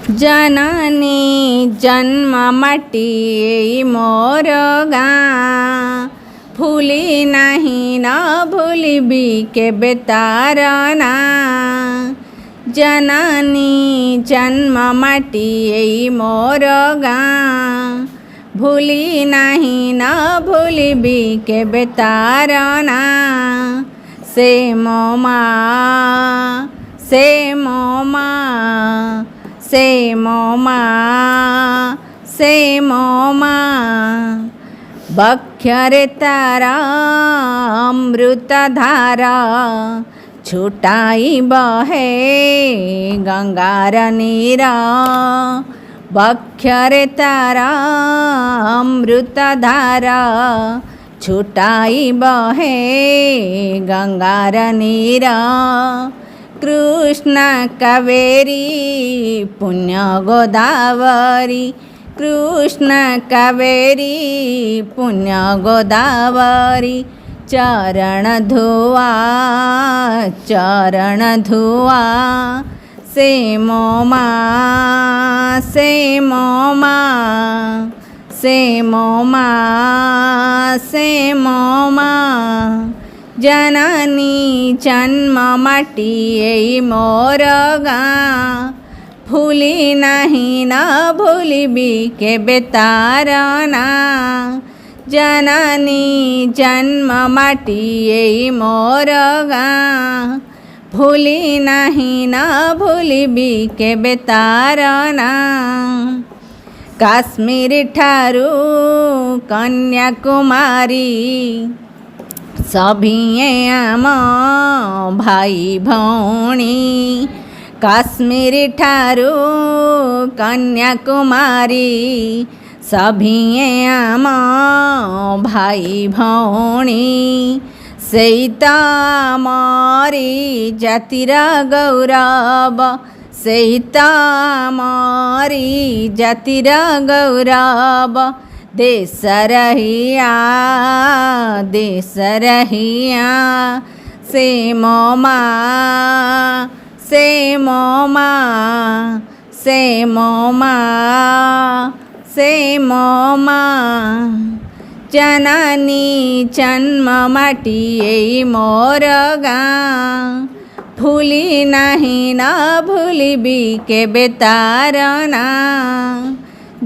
जननी जन्म माटी एई मोर गाँ भूली नहीं न भूलिबी केबे तार नाँ। जननी जन्म माटी एई मोर गाँ भूली नहीं न भूलिबी केबे तार नाँ। से मो माँ से मो माँ से मो माँ से मो माँ बख्यरे तारा अमृत धारा छुटाई बहे गंगार नीरा। बख्यरे तारा अमृत धारा छुटाई बहे गंगार नीरा। कृष्ण कावेरी पुण्य गोदावरी कृष्ण कावेरी पुण्य गोदावरी चरण धुआ से मो माँ से मो माँ से मो माँ से मो माँ। जननी जन्म माटी एई मोर गाँ भूली नहीं न भूलिबी केबे तार नाँ। जननी जन्म माटी एई मोर गाँ भूली नहीं न भूलिबी केबे तार नाँ। काश्मीर ठारू कन्याकुमारी सभिए आम भाई भौणी। काश्मीर ठारू कन्याकुमारी सभिए आम भाई भौणी। सेईता मोरी जातिर गौरव सेईता मोरी जातिर गौरव। देश रहिया से मो माँ से मो माँ से मो माँ से मो माँ। जननी जन्म माटी एई मोर गाँ भूली नहीं न भूलिबी केबे तार नाँ।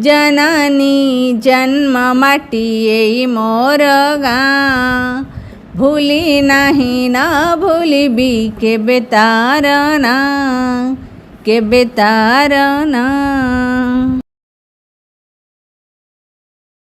जननी जन्म माटी एई मोर गाँ भूली नहीं न भूलिबी केबे तार नाँ केबे तार नाँ।